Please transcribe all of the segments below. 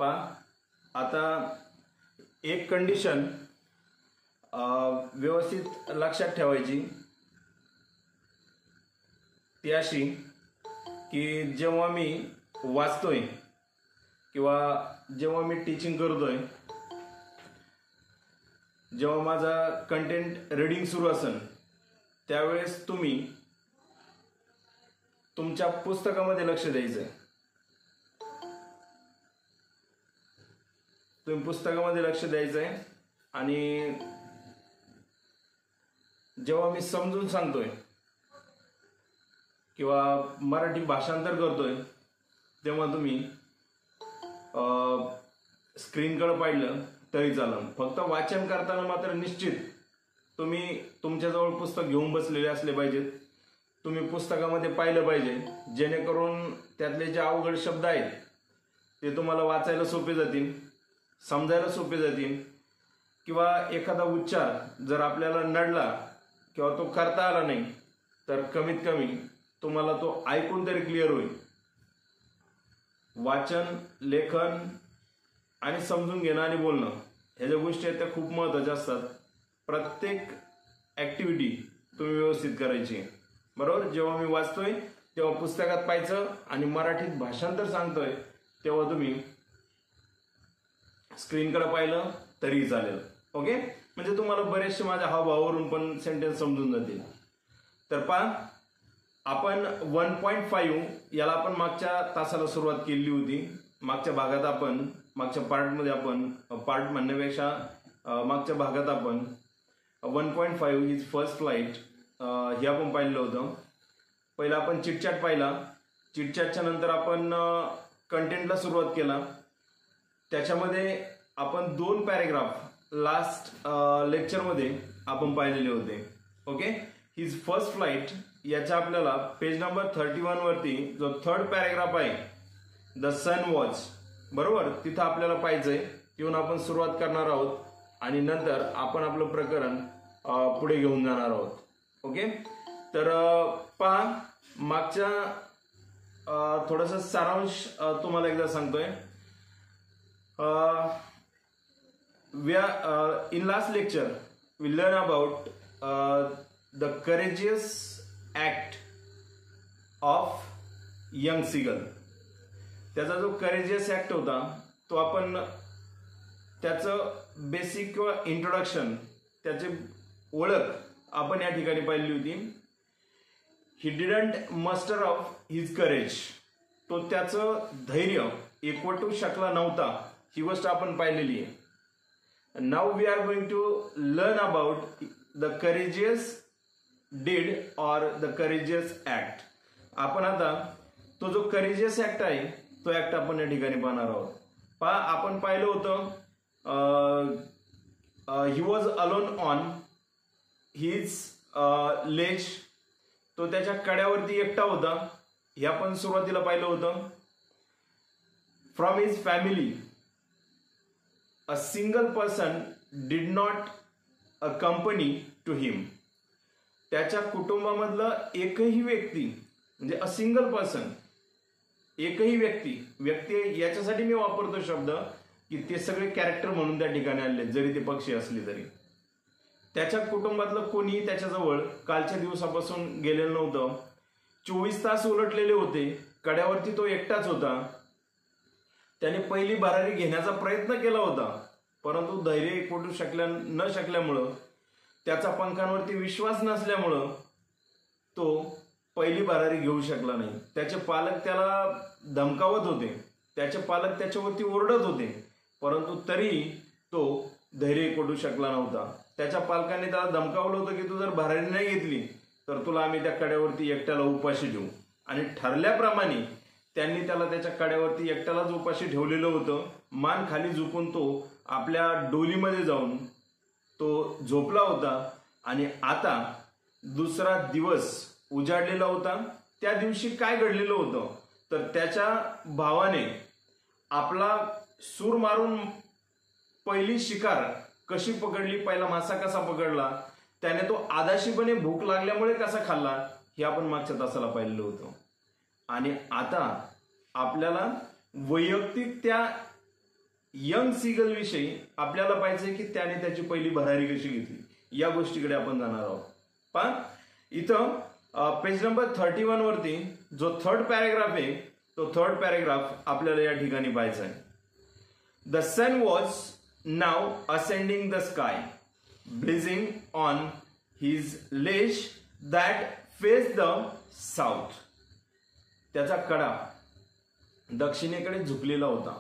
आता एक कंडिशन व्यवस्थित लक्षात ठेवायची, ती अशी की जेव्हा मी वाचतोय किंवा जेव्हा मी टीचिंग करतोय, जेव्हा माझा कंटेंट रीडिंग सुरू असेल त्यावेळेस तुम्ही तुमच्या पुस्तकामध्ये लक्ष द्यायचंय. तुम्ही पुस्तकामध्ये लक्ष द्यायचंय आणि जेव्हा मी समजून सांगतोय किंवा मराठी भाषांतर करतोय तेव्हा तुम्ही स्क्रीनकडे पाहिलं तरी चालेल. फक्त वाचन करताना मात्र निश्चित तुम्ही तुमच्याजवळ पुस्तक घेऊन बसलेले असले पाहिजेत. तुम्ही पुस्तकामध्ये पाहिलं पाहिजे, जेणेकरून त्यातले जे अवघड शब्द आहेत ते तुम्हाला वाचायला सोपे जातील, समजायला सोपे जातील. किंवा एखादा उच्चार जर आपल्याला नडला किंवा तो करता आला नाही तर कमीत कमी तुम्हाला तो ऐकून तरी क्लिअर होईल. वाचन, लेखन आणि समजून घेणं आणि बोलणं ह्या ज्या गोष्टी आहेत त्या खूप महत्त्वाच्या असतात. प्रत्येक ॲक्टिव्हिटी तुम्ही व्यवस्थित करायची, बरोबर. जेव्हा मी वाचतोय तेव्हा पुस्तकात पाहायचं आणि मराठीत भाषांतर सांगतोय तेव्हा तुम्ही स्क्रीनकडे पाहिलं तरी चालेल. ओके, म्हणजे तुम्हाला बरेचसे माझ्या हावभावावरून पण सेंटेन्स समजून जातील. तर आपण 1.5 याला आपण मागच्या तासाला सुरुवात केली होती. मागच्या भागात आपण मागच्या पार्टमध्ये आपण पार्ट म्हणण्यापेक्षा मागच्या भागात आपण 1.5 इज फर्स्ट फ्लाईट हे आपण पाहिलं होतं. पहिला आपण चिटचॅट पाहिला. चिटचॅटच्या नंतर आपण कंटेंटला सुरुवात केला. त्याच्यामध्ये आपण 2 पॅरेग्राफ लास्ट लेक्चरमध्ये आपण पाहिलेले होते. ओके, हिज फर्स्ट फ्लाईट याच्या आपल्याला पेज नंबर 31 वरती जो 3rd पॅरेग्राफ आहे, द सन वॉच, बरोबर, तिथं आपल्याला पाहिजे. तिथून आपण सुरुवात करणार आहोत आणि नंतर आपण आपलं प्रकरण पुढे घेऊन जाणार आहोत. ओके, तर मागच्या थोडंसं सारांश तुम्हाला एकदा सांगतोय. in last lecture we learn about the courageous act of young seagull. त्याचा जो करेजियस ऍक्ट होता तो आपण त्याचं बेसिक किंवा इंट्रोडक्शन, त्याची ओळख आपण या ठिकाणी पाहिली होती. He didn't muster of his courage, तो त्याचं धैर्य एकवटू शकला नव्हता, ही गोष्ट आपण पाहिलेली आहे. Now we are going to learn about the courageous deed or the courageous act. आपण आता तो जो courageous act आहे तो ऍक्ट आपण या ठिकाणी पाहणार आहोत. आपण पाहिलं होतं he was alone on his ledge, तो त्याच्या कड्यावरती एकटा होता, हे आपण सुरुवातीला पाहिलं होतं. From his family a single person did not accompany to him. त्याच्या कुटुंबामधलं एकही व्यक्ती, म्हणजे अ सिंगल पर्सन, एकही व्यक्ती याच्यासाठी मी वापरतो शब्द की ते सगळे कॅरेक्टर म्हणून त्या ठिकाणी आले, जरी ते पक्षी असले तरी. त्याच्या कुटुंबातलं कोणी त्याच्याजवळ कालच्या दिवसापासून गेलेलं नव्हतं. 24 तास उलटलेले होते, कड्यावरती तो एकटाच होता. त्याने पहिली भरारी घेण्याचा प्रयत्न केला होता, परंतु धैर्य एकवटू न शकल्यामुळं, त्याचा पंखांवरती विश्वास नसल्यामुळं तो पहिली भरारी घेऊ शकला नाही. त्याचे पालक त्याला धमकावत होते, त्याचे पालक त्याच्यावरती ओरडत होते, परंतु तरी तो धैर्य एकवटू शकला नव्हता. त्याच्या पालकांनी त्याला धमकावलं होतं की तू जर भरारी नाही घेतली तर तुला आम्ही त्या कड्यावरती एकट्याला उपाशी ठेवू. आणि ठरल्याप्रमाणे त्यांनी त्याला त्याच्या कड्यावरती एकट्यालाच उपाशी ठेवलेलं होतं. मान खाली झुकून तो आपल्या डोलीमध्ये जाऊन तो झोपला होता. आणि आता दुसरा दिवस उजाडलेला होता. त्या दिवशी काय घडलेलं होतं तर त्याच्या भावाने आपला सूर मारून पहिली शिकार कशी पकडली, पहिला मासा कसा पकडला, त्याने तो आदाशीपणे भूक लागल्यामुळे कसा खाल्ला, हे आपण मागच्या तासाला पाहिलेलं होतं. आणि आता आपल्याला वैयक्तिक त्या यंग सीगल विषयी आपल्याला पाहिजे की त्याने त्याची पहिली भरारी कशी घेतली या गोष्टीकडे आपण जाणार आहोत. पण इथं पेज नंबर 31 वरती जो थर्ड पॅरेग्राफ आहे तो थर्ड पॅरेग्राफ आपल्याला या ठिकाणी पाहायचा आहे. The sun was now ascending the sky blazing on his ledge that faced the south. त्याचा कडा दक्षिणेकडे झुकलेला होता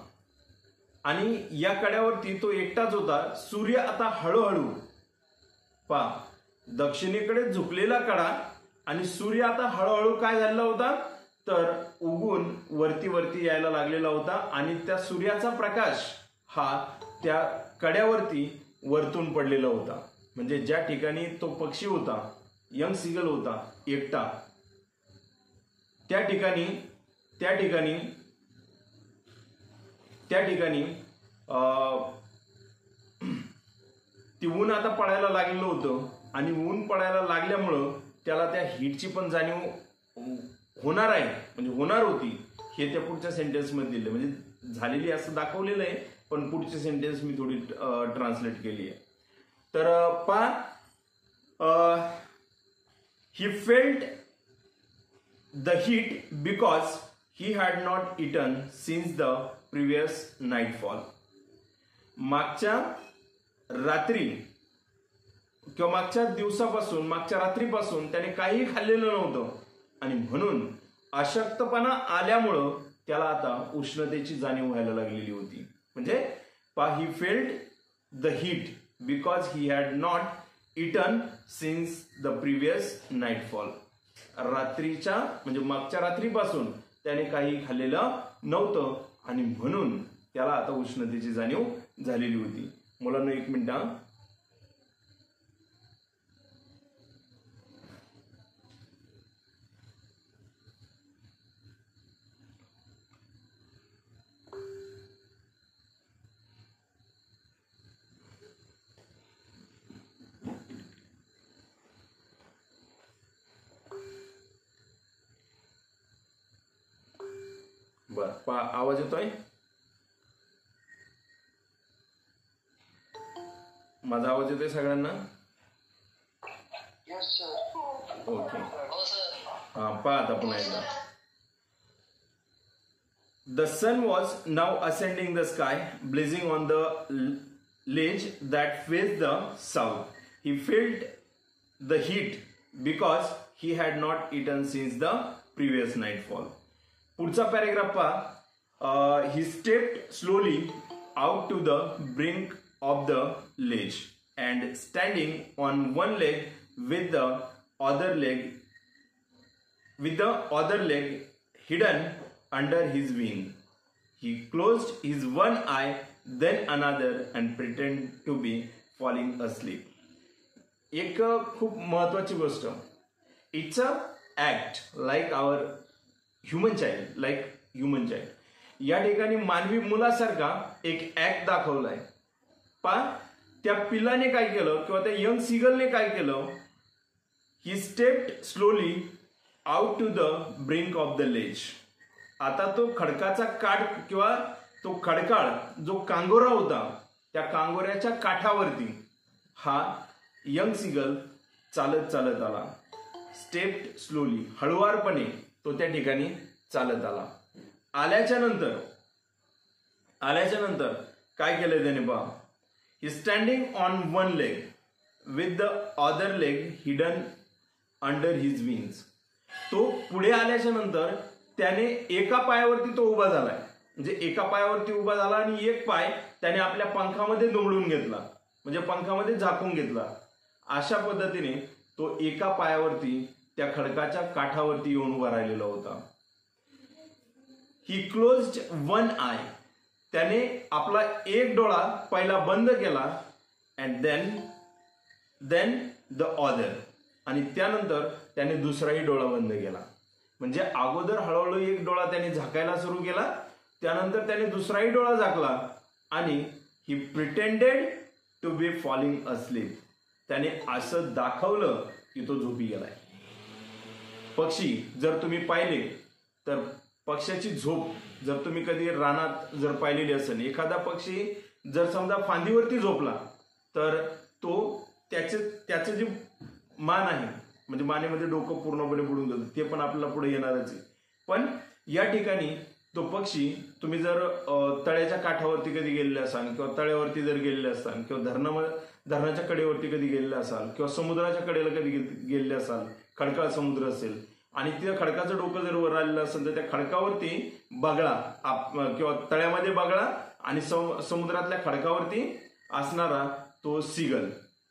आणि या कड्यावरती तो एकटाच होता. सूर्य आता हळूहळू दक्षिणेकडे झुकलेला कडा आणि सूर्य आता हळूहळू काय झालेला होता तर उगून वरती वरती यायला लागलेला होता आणि त्या सूर्याचा प्रकाश हा त्या कड्यावरती वरतून पडलेला होता. म्हणजे ज्या ठिकाणी तो पक्षी होता, यंग सीगल होता एकटा, त्या ठिकाणी ती ऊन आता पडायला लागलेलं होतं आणि ऊन पडायला लागल्यामुळं त्याला त्या हीटची पण जाणीव होणार आहे, म्हणजे होणार होती. हे त्या पुढच्या सेंटेन्स मध्ये दिले, म्हणजे झालेली असं दाखवलेलं आहे, पण पुढची सेंटेन्स मी थोडी ट्रान्सलेट केली आहे. तर he felt the heat because he had not eaten since the previous nightfall. मागच्या रात्री किंवा मागच्या दिवसापासून, मागच्या रात्रीपासून त्याने काही खाल्लेलं नव्हतं आणि म्हणून अशक्तपणा आल्यामुळं त्याला आता उष्णतेची जाणीव व्हायला लागलेली होती. म्हणजे he felt the heat because he had not eaten since the previous nightfall. रात्रीच्या म्हणजे मागच्या रात्रीपासून त्याने काही खाल्लेलं नव्हतं आणि म्हणून त्याला आता उष्णतेची जाणीव झालेली होती. मुलांना एक मिनिट. बर, आवाज येतोय? माझा आवाज येतोय सगळ्यांना? ओके. पहा आता पुन्हा एकदा. The sun was now ascending the sky blazing on the ledge that faced the south. He felt the heat because he had not eaten since the previous nightfall. पुढचा पॅरेग्राफ पहा. He stepped slowly out to the brink of the ledge and standing on one leg with the other leg hidden under his wing. He closed his one eye, then another, and pretended to be falling asleep. एक खूप महत्वाची गोष्ट. It's a act like our human child. या ठिकाणी मानवी मुलासारखा एक act दाखवलाय. त्या पिल्लाने काय केलं किंवा त्या यंग सीगलने काय केलं? He stepped slowly out to the brink of the ledge. आता तो खडकाचा काठ किंवा तो खडकाळ जो कांगोरा होता त्या कांगोऱ्याच्या काठावरती हा यंग सीगल चालत चालत आला. स्टेप्ड स्लोली, हळुवारपणे तो त्या ठिकाणी चालत आला. आल्याच्या नंतर काय केलं त्याने पहा. He standing on one leg with the other leg hidden under his wings. तो पुढे आल्याच्या नंतर त्याने एका पायावरती तो उभा झालाय, म्हणजे एका पायावरती उभा झाला आणि एक पाय त्याने आपल्या पंखामध्ये दुमडून घेतला, म्हणजे पंखामध्ये झाकून घेतला. अशा पद्धतीने तो एका पायावरती त्या खडकाच्या काठावरती येऊन उभा राहिलेला होता. ही क्लोज्ड वन आय. त्याने आपला एक डोळा पहिला बंद केला अँड देन द अदर, आणि त्यानंतर त्याने दुसराही डोळा बंद केला. म्हणजे अगोदर हळूहळू एक डोळा त्याने झाकायला सुरू केला, त्यानंतर त्याने दुसराही डोळा झाकला आणि he pretended to be falling asleep. त्याने असं दाखवलं की तो झोपी गेलाय. पक्षी जर तुम्ही पाहिले तर पक्ष्याची झोप जर तुम्ही कधी रानात जर पाहिलेली असेल, एखादा पक्षी जर समजा फांदीवरती झोपला तर तो त्याचं जे मान आहे म्हणजे मानेमध्ये डोकं पूर्णपणे बुडून जातं, ते पण आपल्याला पुढे येणारच आहे. पण या ठिकाणी तो पक्षी तुम्ही जर तळ्याच्या काठावरती कधी गेलेले असाल किंवा तळ्यावरती जर गेलेले असाल किंवा धरणाच्या कडेवरती कधी गेलेले असाल किंवा समुद्राच्या कडेला कधी गेलेले असाल, खडकाळ समुद्र असेल आणि त्या खडकाचं डोकं जर वर आलेलं असेल तर त्या खडकावरती बगळा किंवा तळ्यामध्ये बगळा आणि समुद्रातल्या खडकावरती असणारा तो सीगल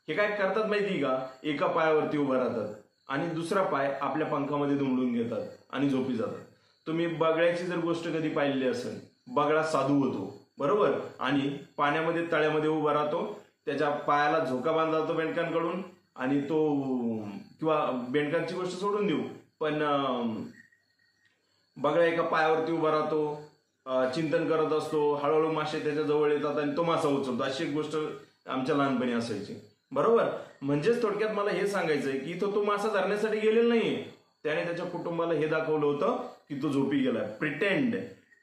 हे काय करतात माहिती का, एका पायावरती उभं राहतात आणि दुसरा पाय आपल्या पंखामध्ये दुमडून घेतात आणि झोपी जातात. तुम्ही बगळ्याची जर गोष्ट कधी पाहिलेली असेल, बगळा साधू होतो बरोबर आणि पाण्यामध्ये तळ्यामध्ये उभा राहतो, त्याच्या पायाला झोका बांधला जातो बेंडकांकडून आणि तो किंवा बेंडकांची गोष्ट सोडून देऊ पण बगळा एका पायावरती उभा राहतो, चिंतन करत असतो, हळूहळू मासे त्याच्या जवळ येतात आणि तो मासा उचलतो. अशी एक गोष्ट आमच्या लहानपणी असायची बरोबर. म्हणजेच थोडक्यात मला हे सांगायचंय की तो मासा धरण्यासाठी गेलेला नाहीये, त्याने त्याच्या कुटुंबाला हे दाखवलं होतं की तो झोपी गेलाय.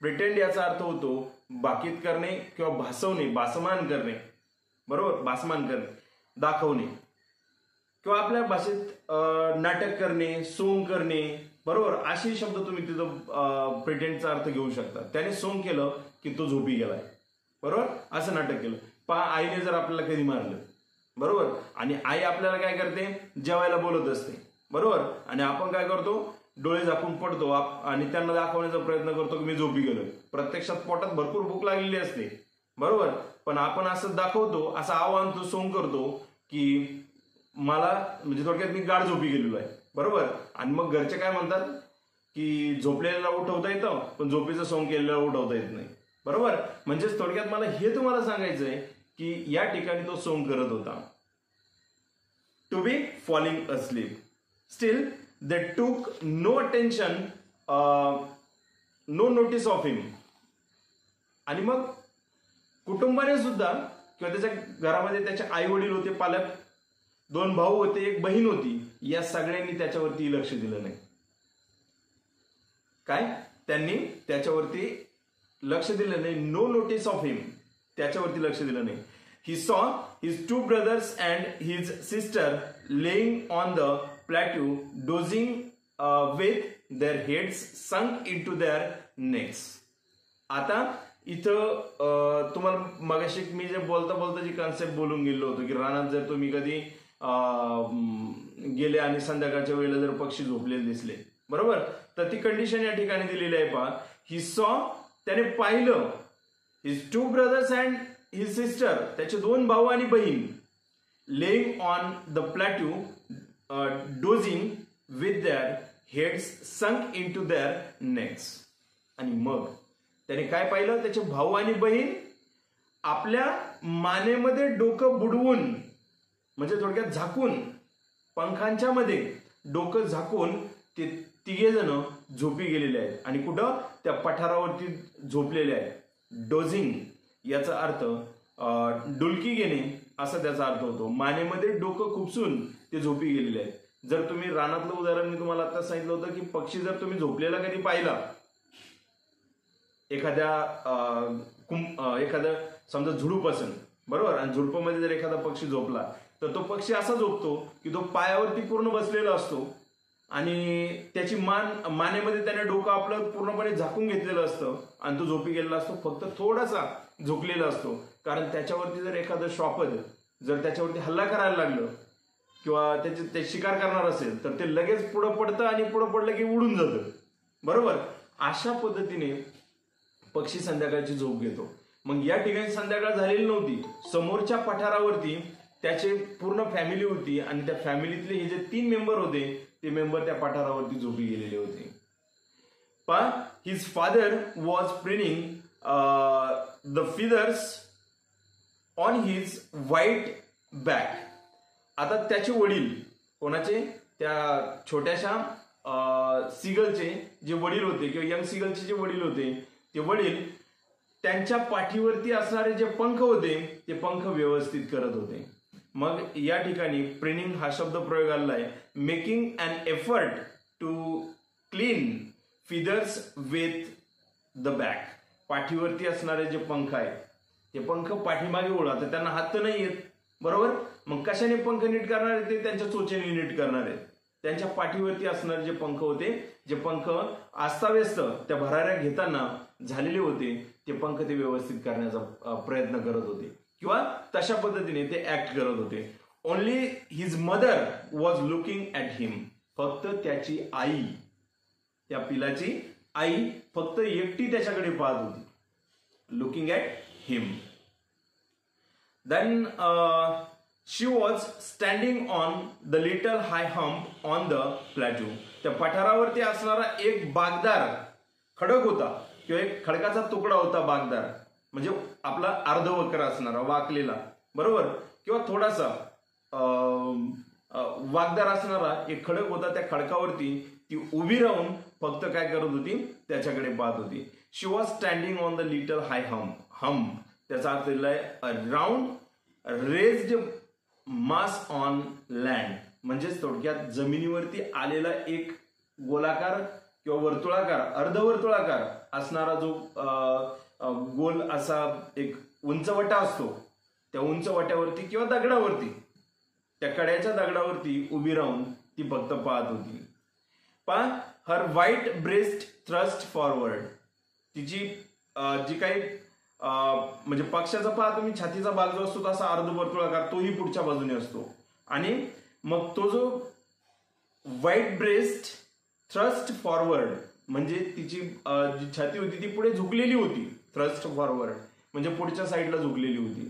प्रिटेंड याचा अर्थ होतो बाकीत करणे किंवा भासवणे, भासमान करणे बरोबर, भासमान करणे, दाखवणे किंवा आपल्या भाषेत नाटक करणे, सोंग करणे बरोबर, असे शब्द तुम्ही तिथं प्रिटेंडचा अर्थ घेऊ शकता. त्याने सोंग केलं की तो झोपी गेलाय बरोबर, असं नाटक केलं. आईने जर आपल्याला कधी मारलं बरोबर आणि आई आपल्याला काय करते, जेवायला बोलत असते बरोबर आणि आपण काय करतो, डोळे झाकून पडतो आणि त्यांना दाखवण्याचा प्रयत्न करतो की मी झोपी गेलोय. प्रत्यक्षात पोटात भरपूर भूक लागलेली असते बरोबर, पण आपण असं दाखवतो, असं आव्हान तो सोंग करतो की मला म्हणजे थोडक्यात मी गाढ झोपी गेलेलो आहे बरोबर. आणि मग घरचे काय म्हणतात की झोपलेला उठवता येतं पण झोपीचं सोंग केलेला उठवता येत नाही बरोबर. म्हणजेच थोडक्यात मला हे तुम्हाला सांगायचंय की या ठिकाणी तो सोंग करत होता. To be falling asleep. Still they took no attention, no notice of him. आणि मग कुटुंबाने सुद्धा किंवा त्याच्या घरामध्ये त्याचे आई वडील होते, पालक, 2 भाऊ होते, 1 बहीण होती, या सगळ्यांनी त्याच्यावरती लक्ष दिलं नाही. काय त्यांनी त्याच्यावरती लक्ष दिलं नाही, नो नोटीस ऑफ हिम, त्याच्यावरती लक्ष दिलं नाही. He saw his 2 brothers and his sister laying on the plateau, dozing with their heads sunk into their necks. आता इथं तुम्हाला मगाशी मी जे बोलता जी कॉन्सेप्ट बोलून गेलो होतो की रानात जर तुम्ही कधी गेले आणि संध्याकाळच्या वेळेला जर पक्षी झोपलेले दिसले बरोबर, तर ती कंडिशन या ठिकाणी दिलेली आहे पहा. ही सॉ, त्याने पाहिलं, his 2 brothers and his sister, त्याचे 2 भाऊ आणि बहीण, laying on the plateau, dozing with their heads sunk into their necks. आणि मग त्याने काय पाहिलं, त्याचे भाऊ आणि बहीण आपल्या मानेमध्ये डोकं बुडवून म्हणजे थोडक्यात झाकून, पंखांच्या मध्ये डोकं झाकून ते 3 जण झोपी गेलेले आहेत. आणि कुठं, त्या पठारावरती झोपलेले आहेत. डोझिंग याचा अर्थ डुलकी घेणे असा त्याचा अर्थ होतो. मानेमध्ये डोकं खुपसून ते झोपी गेलेले आहेत. जर तुम्ही रानातलं उदाहरण मी तुम्हाला आता सांगितलं होतं की पक्षी जर तुम्ही झोपलेला कधी पाहिला, एखादं समजा झुडूप असेल बरोबर, आणि झुडपामध्ये जर एखादा पक्षी झोपला तर तो पक्षी असा झोपतो की तो पायावरती पूर्ण बसलेला असतो आणि त्याची मानेमध्ये त्याने डोकं आपलं पूर्णपणे झाकून घेतलेलं असतं आणि तो झोपी गेलेला असतो, फक्त थोडासा झुकलेला असतो. कारण त्याच्यावरती जर एखादं श्वापद जर त्याच्यावरती हल्ला करायला लागलं किंवा ते शिकार करणार असेल तर ते लगेच पुढं पडतं आणि पुढं पडलं की उडून जातं बरोबर. अशा पद्धतीने पक्षी संध्याकाळची झोप घेतो. मग या ठिकाणी संध्याकाळ झालेली नव्हती, समोरच्या पठारावरती त्याचे पूर्ण फॅमिली होती आणि त्या फॅमिलीतले हे जे 3 मेंबर होते ते मेंबर त्या पठारावरती झोपी गेलेले होते. पण his father was preening the feathers on his white back. आता त्याचे वडील, कोणाचे, त्या छोट्याशा सीगलचे जे वडील होते किंवा यंग सीगलचे जे वडील होते, ते वडील त्यांच्या पाठीवरती असणारे जे पंख होते ते पंख व्यवस्थित करत होते. मग या ठिकाणी प्रिनिंग हा शब्द प्रयोग आलेला आहे. Making an effort to clean feathers with the back, पाठीवरती असणारे जे पंख आहेत ते पंख पाठीमागे ओढा, त्यांना हात तर नाही येत, बरोबर. मग कशाने पंख नीट करणार आहेत ते त्यांच्या चोचेने नीट करणार आहेत. त्यांच्या पाठीवरती असणारे जे पंख होते, जे पंख अस्ताव्यस्त त्या भराऱ्या घेताना झालेले होते, ते पंख ते व्यवस्थित करण्याचा प्रयत्न करत होते किंवा तशा पद्धतीने ते ऍक्ट करत होते. Only his mother was looking at him, फक्त त्याची आई, त्या पिलाची आई फक्त एकटी त्याच्याकडे पाहत होती. Looking at him. Then she was standing on the little high hump on the plateau. त्या पठारावरती असणारा एक बागदार खडक होता किंवा एक खडकाचा तुकडा होता. बागदार म्हणजे आपला अर्धवक्र असणारा, वाकलेला, बरोबर, किंवा थोडासा वाकदार असणारा एक खडक होता. त्या खडकावरती ती उभी राहून फक्त काय करत होती, त्याच्याकडे पाहत होती. She was standing on the little high hump, त्याचा अर्थ दिलाय a round raised mass on land, म्हणजेच थोडक्यात जमिनीवरती आलेला एक गोलाकार किंवा वर्तुळाकार, अर्धवर्तुळाकार असणारा जो गोल असा एक उंचवटा असतो, त्या उंचवट्यावरती किंवा दगडावरती, त्या कड्याच्या दगडावरती उभी राहून ती फक्त पाहत होती. पण हर व्हाईट ब्रेस्ट थ्रस्ट फॉरवर्ड, तिची जी काही म्हणजे पक्षाचा पहा तुम्ही, छातीचा भाग जो असतो तसा अर्धवर्तुळाकार, तोही पुढच्या बाजूने असतो. आणि मग तो जो व्हाईट ब्रेस्ट थ्रस्ट फॉरवर्ड म्हणजे तिची जी छाती होती ती पुढे झुकलेली होती. थ्रस्ट फॉरवर्ड म्हणजे पुढच्या साईडला झुकलेली होती.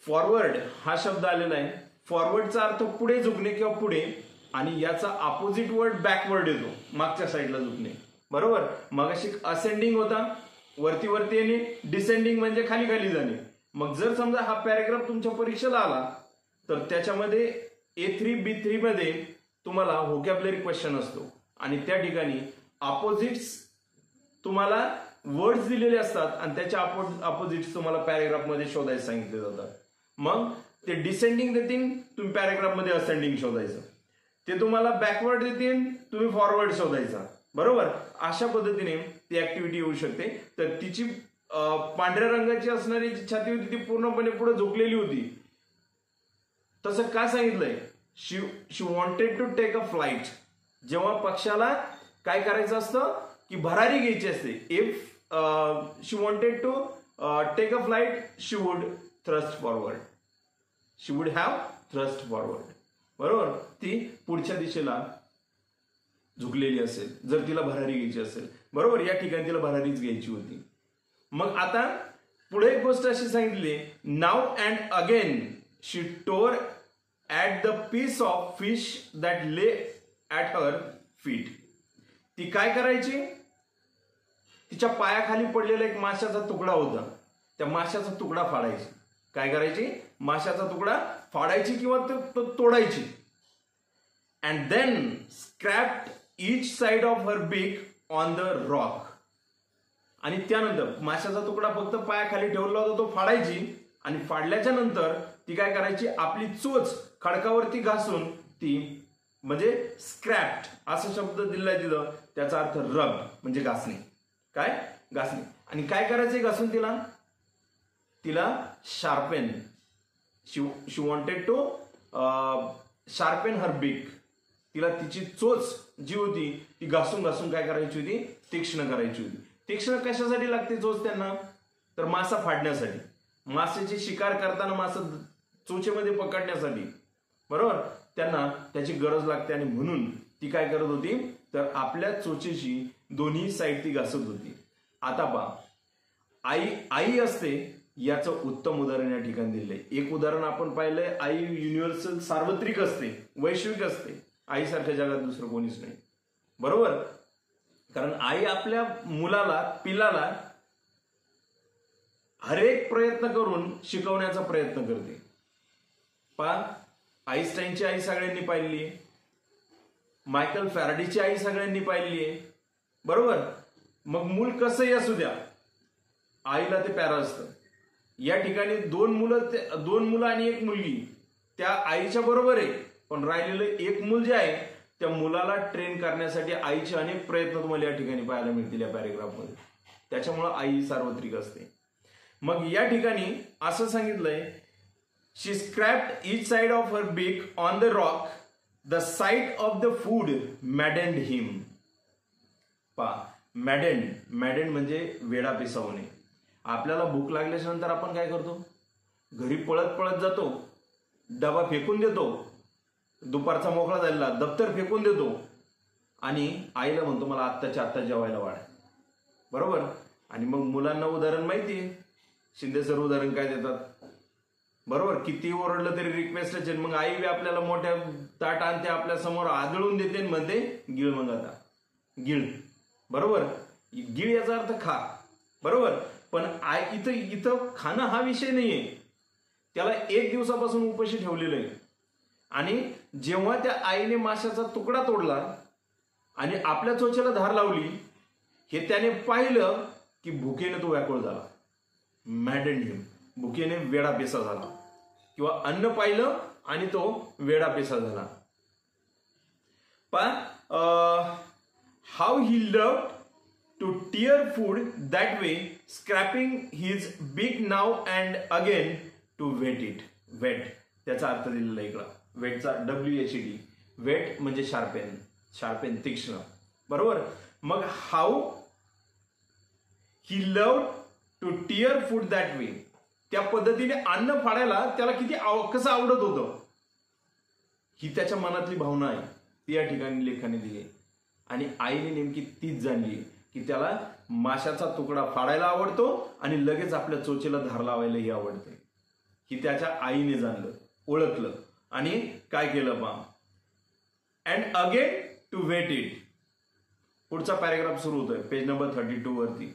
फॉरवर्ड हा शब्द आलेला आहे. फॉरवर्डचा अर्थ पुढे झुकणे किंवा पुढे, आणि याचा अपोजिट वर्ड बॅकवर्ड येतो, मागच्या साईडला झुकणे, बरोबर. मगाशी असेंडिंग होता, वरती वरती येणे, डिसेंडिंग म्हणजे खाली खाली जाणे. मग जर समजा हा पॅराग्राफ तुमच्या परीक्षेला आला तर त्याच्यामध्ये A3B3 मध्ये तुम्हाला व्होकॅब्युलरी क्वेश्चन असतो आणि त्या ठिकाणी अपोजिट्स तुम्हाला वर्ड्स दिलेले असतात आणि त्याच्या अपोजिट्स तुम्हाला पॅराग्राफ मध्ये शोधायला सांगितले जातात. मग ते डिसेंडिंग देतील, तुम्ही पॅराग्राफ मध्ये असेंडिंग शोधायचं. ते तुम्हाला बॅकवर्ड देतील, तुम्ही फॉरवर्ड शोधायचा, बरोबर. अशा पद्धतीने ती ऍक्टिव्हिटी येऊ शकते. तर तिची पांढऱ्या रंगाची असणारी जी छाती होती ती पूर्णपणे पुढे झुकलेली होती. तसं का सांगितलंय? She wanted to take a flight. जेव्हा पक्षाला काय करायचं असतं की भरारी घ्यायची असते. If she wanted to take a flight she would thrust forward, she would have thrust forward, बरोबर. ती पुढच्या दिशेला झुकलेली असेल जर तिला भरारी घ्यायची असेल, बरोबर. या ठिकाणी तिला भरारीच घ्यायची होती. मग आता पुढे एक गोष्ट अशी सांगितली, now and again she tore at the piece of fish that lay at her feet. ती काय करायची? तिच्या पायाखाली पडलेला एक माशाचा तुकडा होता, त्या माशाचा तुकडा फाडायची. काय करायची? माशाचा तुकडा फाडायची किंवा तो तोडायची. And then scraped each side of her beak on the rock. आणि त्यानंतर माशाचा तुकडा फक्त पायाखाली ठेवला होता तो फाडायची, आणि फाडल्याच्या नंतर ती काय करायची? आपली चोच खडकावरती घासून ती, म्हणजे स्क्रॅप्ड असा शब्द दिलाय तिथं, त्याचा अर्थ रब म्हणजे घासणे. काय? घासणे. आणि काय करायचंय घासून तिला? तिला sharpen. She wanted to sharpen her beak. तिला तिची चोच जी होती ती घासून घासून काय करायची होती? तीक्ष्ण करायची होती. तीक्ष्ण कशासाठी लागते चोच त्यांना? तर मासा फाडण्यासाठी, माशाची शिकार करताना मासा चोचेमध्ये पकडण्यासाठी, बरोबर. त्यांना त्याची गरज लागते आणि म्हणून ती काय करत होती? तर आपल्या चोचेची दोन्ही साईड ती घासत होती. आता पहा, आई असते याचं उत्तम उदाहरण या ठिकाणी दिलंय. एक उदाहरण आपण पाहिलंय, आई युनिव्हर्सल सार्वत्रिक असते, वैश्विक असते. आईसारख्या जगात दुसरं कोणीच नाही, बरोबर. कारण आई आपल्या मुलाला, पिलाला हरेक प्रयत्न करून शिकवण्याचा प्रयत्न करते. पहा, आईन्स्टाईनची आई सगळ्यांनी पाहिली, मायकल फॅराडेची आई सगळ्यांनी पाहिली आहे, बरोबर. मग मूल कसंही असू द्या, आईला ते प्यारं असतं. या ठिकाणी दोन मुलं आणि एक मुलगी त्या आईच्या बरोबर आहे, पण राहिलेलं एक मूल जे आहे त्या मुलाला ट्रेन करण्यासाठी आईचे अनेक प्रयत्न तुम्हाला या ठिकाणी पाहायला मिळतील या पॅरेग्राफमध्ये. त्याच्यामुळं आई सार्वत्रिक असते. मग या ठिकाणी असं सांगितलंय, she scraped each side of her beak on the rock, the sight of the food maddened him. Maddened म्हणजे वेडा पिसावणे. आपल्याला भूक लागल्याच्या नंतर आपण काय करतो, घरी पळत पळत जातो, डबा फेकून देतो, दुपारचा मोकळा झालेला दप्तर फेकून देतो आणि आईला म्हणतो मला आत्ताच्या आत्ता जेवायला वाढ. बरोबर. आणि मग मुलांना उदाहरण माहितीये, शिंदे सर उदाहरण काय देतात, बरोबर. किती ओरडलं तरी रिक्वेस्ट. मग आई बी आपल्याला मोठ्या ताट आणते, आपल्या समोर आदळून देते, म्हणते गिळ मग आता गिळ. बरोबर. गिळ याचा अर्थ खा. बरोबर. पण इथं खाणं हा विषय नाहीये. त्याला 1 दिवसापासून उपाशी ठेवलेलं आहे. आणि जेव्हा त्या आईने माशाचा तुकडा तोडला आणि आपल्या चोचेला धार लावली, हे त्याने पाहिलं की भुकेने तो व्याकुळ झाला. मॅडेंड हिम, भुकेने वेडापेसा झाला. किंवा अन्न पाहिलं आणि तो वेडापेसा झाला. पण how he loved to tear food that way, scraping his beak now and again to whet it. Whet त्याचा अर्थ दिलेला इकडं. वेटचा WHET. वेट म्हणजे शार्पेन तीक्ष्ण. बरोबर. मग how he loved to tear food that way, त्या पद्धतीने अन्न फाडायला त्याला किती कसं आवडत होतं, ही त्याच्या मनातली भावना आहे. ती या ठिकाणी लेखाने दिली. आणि आईने नेमकी तीच जाणली की त्याला माशाचा तुकडा फाडायला आवडतो आणि लगेच आपल्या चोचेला धार लावायलाही आवडते. ही त्याच्या आईने जाणलं, ओळखलं आणि काय केलं पहा. And again to whet it. पुढचा पॅरेग्राफ सुरू होतोय पेज नंबर 32 वरती.